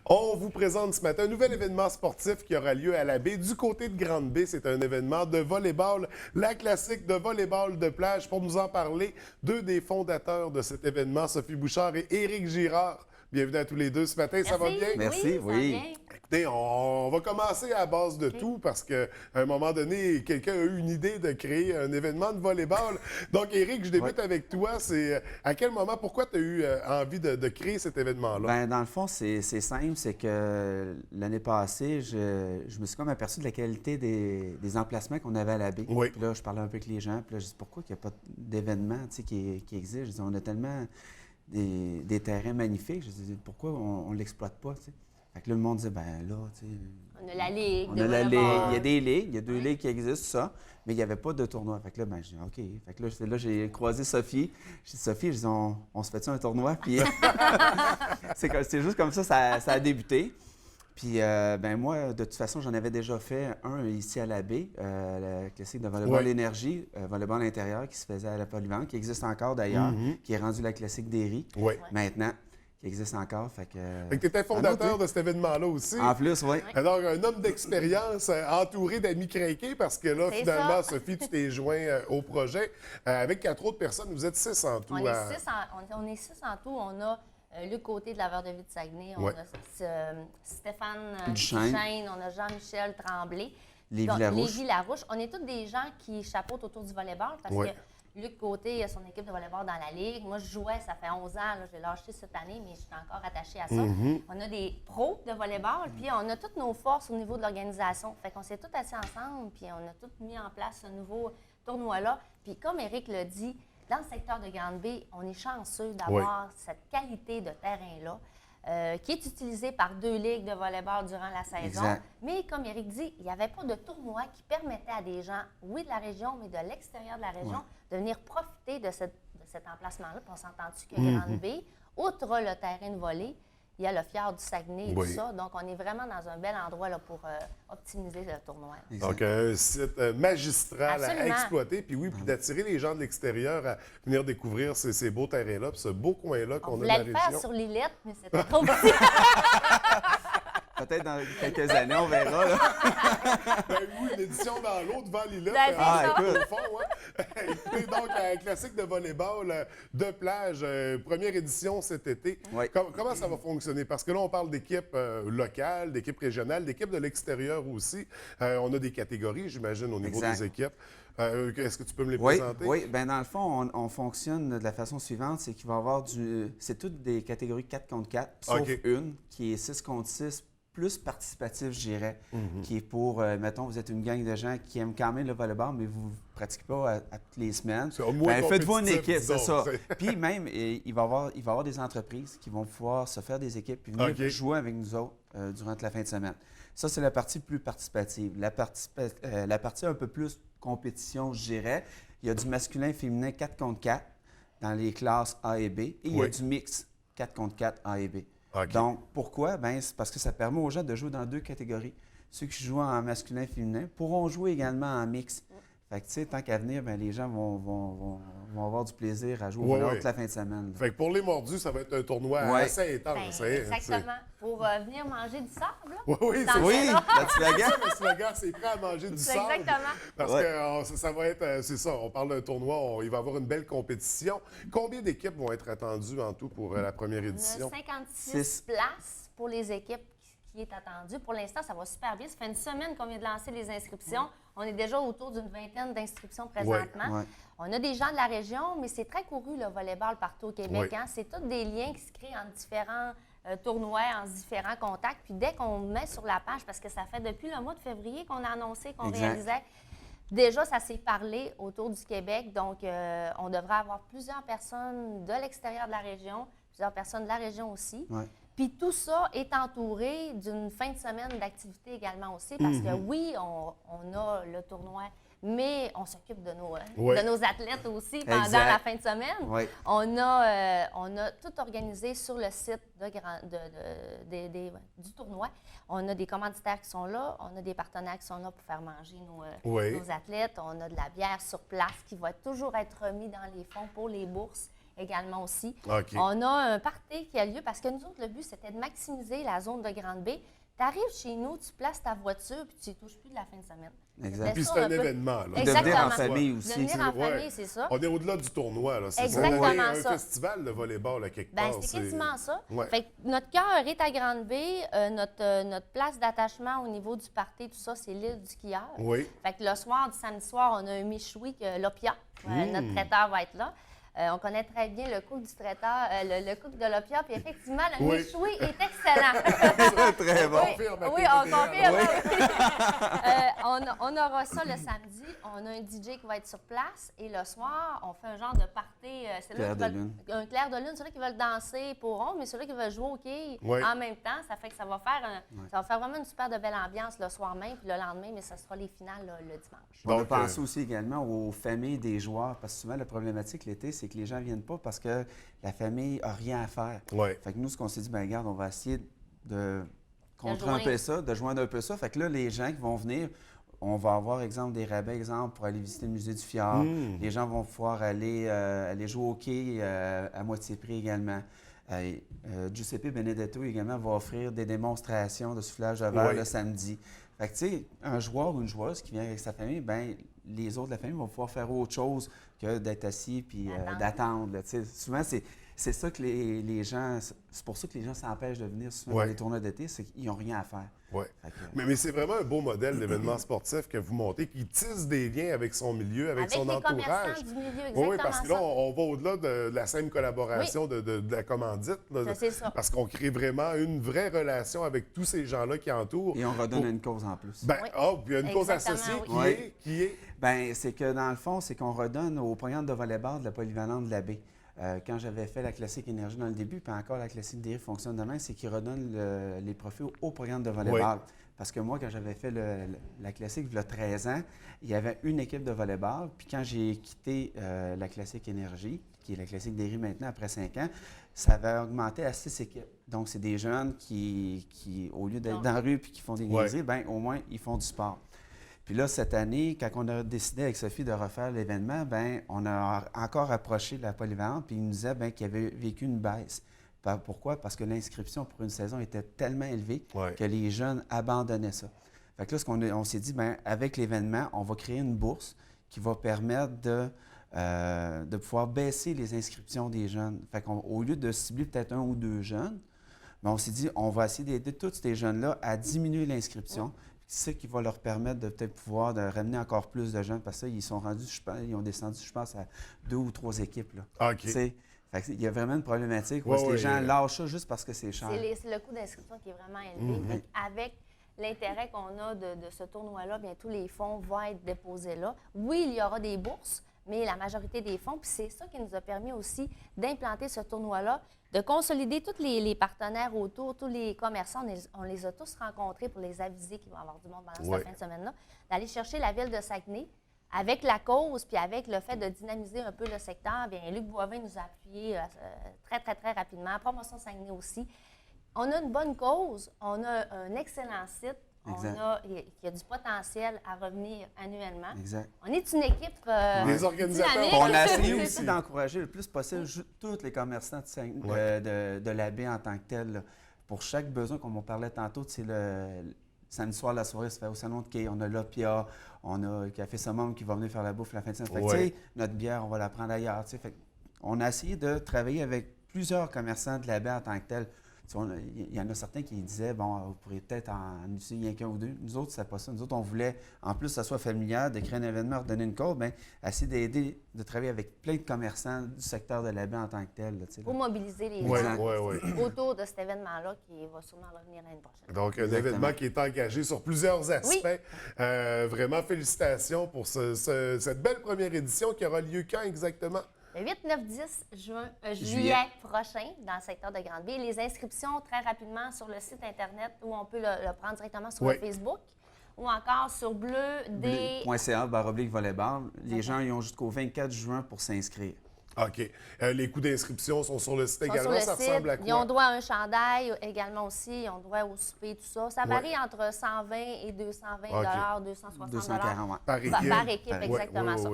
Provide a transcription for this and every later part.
On vous présente ce matin un nouvel événement sportif qui aura lieu à la baie. Du côté de Grande-Baie, c'est un événement de volleyball, la classique de volleyball de plage. Pour nous en parler, deux des fondateurs de cet événement, Sophie Bouchard et Éric Girard. Bienvenue à tous les deux ce matin, ça va bien? Merci, oui. Écoutez, on va commencer à base de tout parce qu'à un moment donné, quelqu'un a eu une idée de créer un événement de volleyball. Donc, Éric, je débute avec toi. C'est à quel moment, pourquoi tu as eu envie de créer cet événement-là? Bien, dans le fond, c'est simple. C'est que l'année passée, je me suis comme aperçu de la qualité des emplacements qu'on avait à la baie. Oui. Puis là, je parlais un peu avec les gens. Puis là, je dis pourquoi il n'y a pas d'événement qui existe? Je dis, on a tellement des terrains magnifiques. Je dis, pourquoi on ne l'exploite pas? T'sais? Fait que là, le monde disait, ben là, tu sais. On a la ligue. On a la ligue. Il y a des ligues, il y a deux ligues qui existent, ça, mais il n'y avait pas de tournoi. Fait que là, ben, j'ai dit, OK. Fait que là, j'ai croisé Sophie. J'ai dit, Sophie, je dis, on se fait-tu un tournoi? Puis c'est juste comme ça a débuté. Puis, ben moi, de toute façon, j'en avais déjà fait un ici à la baie, la classique de volleyball énergie, volleyball intérieur qui se faisait à la Polyvalente, qui existe encore d'ailleurs, qui est rendu la classique d'Éry maintenant, qui existe encore. Fait que tu étais fondateur de cet événement-là aussi. En plus, oui. Alors, un homme d'expérience entouré d'amis craqués parce que là, finalement, Sophie, tu t'es joint au projet avec 4 autres personnes. Vous êtes 6 en tout. On est six en tout. On a Luc Côté de Laveur de Vie de Saguenay, on a Stéphane Duchesne, on a Jean-Michel Tremblay, Lévi Larouche. On est tous des gens qui chapeautent autour du volleyball parce que Luc Côté a son équipe de volleyball dans la ligue. Moi, je jouais, ça fait 11 ans, je l'ai lâché cette année, mais je suis encore attachée à ça. On a des pros de volleyball, puis on a toutes nos forces au niveau de l'organisation. Fait qu'on s'est tous assis ensemble, puis on a tous mis en place ce nouveau tournoi-là. Puis comme Éric l'a dit, dans le secteur de Grande-Baie, on est chanceux d'avoir cette qualité de terrain-là qui est utilisée par 2 ligues de volleyball durant la saison. Exact. Mais comme Éric dit, il n'y avait pas de tournoi qui permettait à des gens, oui, de la région, mais de l'extérieur de la région, de venir profiter de cet emplacement-là. Puis on s'entend-tu que Grande-Baie, outre le terrain de volley, il y a le fjord du Saguenay et tout ça. Donc, on est vraiment dans un bel endroit là, pour optimiser le tournoi. Exact. Donc, un site magistral à exploiter. Puis oui, puis d'attirer les gens de l'extérieur à venir découvrir ces beaux terrains-là, puis ce beau coin-là qu'on a dans la région. On voulait le faire sur l'îlette, mais c'était trop petit. Peut-être dans quelques années, on verra. Là. Ben oui, une édition dans l'autre, devant l'îlette. Écoute. Au fond, hein? Écoutez, donc, un classique de volleyball de plage, première édition cet été. Oui. Comment ça va fonctionner? Parce que là, on parle d'équipes locales, d'équipes régionales, d'équipes de l'extérieur aussi. On a des catégories, j'imagine, au niveau des équipes. Est-ce que tu peux me les présenter? Oui. Bien, dans le fond, on fonctionne de la façon suivante, c'est qu'il va y avoir c'est toutes des catégories 4 contre 4, sauf une qui est 6 contre 6, plus participatif, je dirais, qui est pour, mettons, vous êtes une gang de gens qui aiment quand même le volleyball, mais vous ne pratiquez pas à toutes les semaines. Faites-vous une équipe, c'est ça. Puis même, il va y avoir des entreprises qui vont pouvoir se faire des équipes et venir jouer avec nous autres durant toute la fin de semaine. Ça, c'est la partie plus participative. La partie un peu plus compétition, je dirais, il y a du masculin et féminin 4 contre 4 dans les classes A et B, et il y a du mix 4 contre 4 A et B. Donc, pourquoi? Bien, c'est parce que ça permet aux gens de jouer dans 2 catégories. Ceux qui jouent en masculin et féminin pourront jouer également en mix. Fait que, tu sais, tant qu'à venir, bien, les gens vont avoir du plaisir à jouer toute la fin de semaine. Là. Fait que pour les mordus, ça va être un tournoi assez intense. Exactement. Pour venir manger du sable. Là, oui, le slogan. Le slogan, c'est prêt à manger du sable. Exactement. Parce que ça va être, c'est ça, on parle d'un tournoi, il va y avoir une belle compétition. Combien d'équipes vont être attendues en tout pour la première édition? On a 56 places pour les équipes qui est attendu. Pour l'instant, ça va super bien. Ça fait une semaine qu'on vient de lancer les inscriptions. On est déjà autour d'une 20aine d'inscriptions présentement. On a des gens de la région, mais c'est très couru le volleyball partout au Québec. Hein? C'est tous des liens qui se créent en différents tournois, en différents contacts. Puis dès qu'on met sur la page, parce que ça fait depuis le mois de février qu'on a annoncé qu'on réalisait, déjà, ça s'est parlé autour du Québec. Donc, on devrait avoir plusieurs personnes de l'extérieur de la région, plusieurs personnes de la région aussi. Puis tout ça est entouré d'une fin de semaine d'activité également aussi, parce que oui, on a le tournoi, mais on s'occupe de nos athlètes aussi pendant la fin de semaine. On a tout organisé sur le site du tournoi. On a des commanditaires qui sont là, on a des partenaires qui sont là pour faire manger nos athlètes. On a de la bière sur place qui va toujours être remis dans les fonds pour les bourses également aussi. OK. On a un party qui a lieu parce que nous autres, le but, c'était de maximiser la zone de Grande-Baie. Tu arrives chez nous, tu places ta voiture, puis tu n'y touches plus de la fin de semaine. Exact. Puis ça, c'est un peu. événement. Là. Exactement. De venir en famille aussi. De venir en Ouais. famille, c'est ça. On est au-delà du tournoi. Là. C'est Exactement ça. Un ça. festival de volleyball, là, quelque Ben, part. c'est quasiment ça. Ouais. Fait que notre cœur est à Grande-Baie. Notre place d'attachement au niveau du party, tout ça, c'est l'île du skieur. Oui. Fait que le soir, du samedi soir, on a un michoui, l'Opia. Notre traiteur va être là. On connaît très bien le cook du traiteur, le cook de l'Opia, puis effectivement, le Oui. michoui est excellent. Très bon. Oui, on confirme. On aura ça le samedi. On a un DJ qui va être sur place. Et le soir, on fait un genre de party. C'est là Clair qu'ils de veulent- lune. Un clair de lune. Ceux-là qui veulent danser pour rond, mais ceux-là qui veulent jouer au quai Oui. en même temps. Ça fait que ça va faire vraiment une super de belle ambiance le soir même. Puis le lendemain, mais ça sera les finales le dimanche. On a Donc, pensé aussi également aux familles des joueurs, parce que souvent, la problématique l'été, c'est que les gens ne viennent pas parce que la famille n'a rien à faire. Ouais. Fait que nous, ce qu'on s'est dit, ben regarde, on va essayer de contrer un joindre. peu ça, de joindre un peu ça. Fait que là, les gens qui vont venir, on va avoir, exemple, des rabais, exemple, pour aller visiter le musée du Fjord. Les gens vont pouvoir aller jouer au quai à moitié prix également. Giuseppe Benedetto également va offrir des démonstrations de soufflage de verre Oui. le samedi. Fait que, tu sais, un joueur ou une joueuse qui vient avec sa famille, ben les autres de la famille vont pouvoir faire autre chose que d'être assis puis d'attendre. là. Tu sais, souvent, c'est ça que les gens... C'est pour ça que les gens s'empêchent de venir souvent Ouais. dans les tournois d'été, c'est qu'ils n'ont rien à faire. Ouais. Fait que, Mais c'est vraiment un beau modèle d'événement sportif que vous montez, qui tisse des liens avec son milieu, avec son les entourage. commerçants du milieu, exactement Oui, parce que là, ça. on va au-delà de la simple collaboration de la commandite. là, Ça, c'est ça. Parce qu'on crée vraiment une vraie relation avec tous ces gens-là qui entourent. et on redonne une cause en plus. Ben, Oui. puis il y a une cause Exactement, associée oui. qui est... Bien, c'est que dans le fond, c'est qu'on redonne au programme de volleyball de la polyvalente de la baie. Quand j'avais fait la classique énergie dans le début, puis encore la classique dérive fonctionne demain, c'est qu'ils redonnent les profits au programme de volleyball. Parce que moi, quand j'avais fait la classique, il y a 13 ans, il y avait une équipe de volleyball. Puis quand j'ai quitté la classique énergie, qui est la classique dérive maintenant après 5 ans, ça avait augmenté à 6 équipes. Donc, c'est des jeunes qui au lieu d'être dans la rue puis qui font des niaiseries, bien, au moins, ils font du sport. Puis là, cette année, quand on a décidé avec Sophie de refaire l'événement, bien, on a encore approché la polyvalente, puis il nous disait bien, qu'il avait vécu une baisse. Pourquoi? Parce que l'inscription pour une saison était tellement élevée que les jeunes abandonnaient ça. Fait que là, on s'est dit, bien, avec l'événement, on va créer une bourse qui va permettre de pouvoir baisser les inscriptions des jeunes. Fait qu'au lieu de cibler peut-être 1 ou 2 jeunes, bien, on s'est dit, on va essayer d'aider tous ces jeunes-là à diminuer l'inscription. C'est ça qui va leur permettre de peut-être pouvoir de ramener encore plus de jeunes, parce qu'ils sont rendus, ils ont descendu, je pense, à 2 ou 3 équipes. Là. OK. Fait que il y a vraiment une problématique où les gens lâchent ça juste parce que c'est cher. C'est le coût d'inscription qui est vraiment élevé. Fait qu'avec l'intérêt qu'on a de ce tournoi-là, bien, tous les fonds vont être déposés là. Oui, il y aura des bourses, mais la majorité des fonds, puis c'est ça qui nous a permis aussi d'implanter ce tournoi-là, de consolider tous les partenaires autour, tous les commerçants, on les a tous rencontrés pour les aviser qu'il va y avoir du monde pendant cette fin de semaine-là, d'aller chercher la ville de Saguenay. Avec la cause, puis avec le fait de dynamiser un peu le secteur, bien, Luc Boivin nous a appuyés très, très, très rapidement. Promotion Saguenay aussi. On a une bonne cause, on a un excellent site, il y a du potentiel à revenir annuellement. Exact. On est une équipe Les organisateurs. dynamique. On a essayé aussi d'encourager le plus possible tous les commerçants de la baie en tant que tel. Là. Pour chaque besoin, comme on parlait tantôt, c'est le samedi soir, la soirée se fait au Salon de Quai. On a l'Opia, on a le Café Summum qui va venir faire la bouffe la fin de semaine. Fait que, tu sais, notre bière, on va la prendre ailleurs. Fait on a essayé de travailler avec plusieurs commerçants de la baie en tant que tel. Il y en a certains qui disaient, bon, vous pourriez peut-être en utiliser rien qu'un ou deux. Nous autres, c'est pas ça. Nous autres, on voulait, en plus que ça soit familial, de créer un événement, redonner une cause, bien, essayer d'aider, de travailler avec plein de commerçants du secteur de la baie en tant que tel. Là, pour mobiliser les gens autour de cet événement-là qui va sûrement revenir l'année prochaine. Donc, un événement qui est engagé sur plusieurs aspects. Vraiment, félicitations pour cette belle première édition qui aura lieu quand exactement? Le 8, 9, 10 juillet prochain dans le secteur de Grande-Baie. Les inscriptions très rapidement sur le site Internet où on peut le prendre directement sur le Facebook ou encore sur bleu.ca/volleyball. Les gens ils ont jusqu'au 24 juin pour s'inscrire. OK. Les coûts d'inscription sont sur le site également. Sur le ça site, ressemble à quoi? ils ont droit à un chandail également aussi. Ils ont droit au souper, tout ça. Ça varie entre 120 et 220 260 240, Par équipe. Par équipe, exactement ça.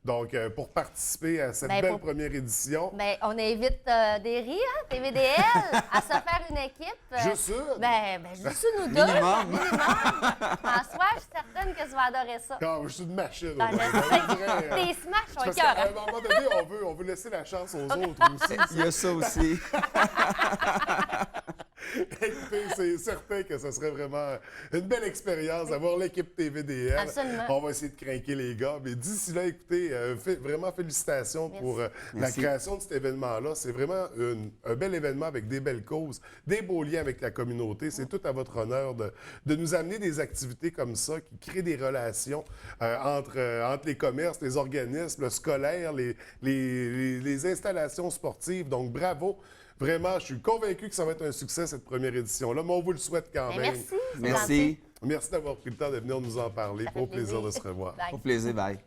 Donc, pour participer à cette belle première édition. Bien, on invite des RI, hein, TVDL, à se faire une équipe. Juste une? Juste nous deux. Minimum. François, je suis certaine que tu vas adorer ça. Ah, je suis une machine. Ben, tes smash sont parce qu'à un écœurants. moment donné, on veut laisser la chance aux autres aussi. Il y a ça aussi. Écoutez, c'est certain que ce serait vraiment une belle expérience d'avoir l'équipe TVDL. Absolument. On va essayer de craquer les gars. Mais d'ici là, écoutez, vraiment félicitations pour la création de cet événement-là. C'est vraiment un bel événement avec des belles causes, des beaux liens avec la communauté. C'est tout à votre honneur de nous amener des activités comme ça qui créent des relations entre les commerces, les organismes, le scolaire, les installations sportives. Donc, bravo. Vraiment, je suis convaincu que ça va être un succès, cette première édition-là, mais on vous le souhaite quand même. Merci. Merci. Merci d'avoir pris le temps de venir nous en parler. Ça fait Au plaisir plaisir. de se revoir. Bye. Au plaisir, bye.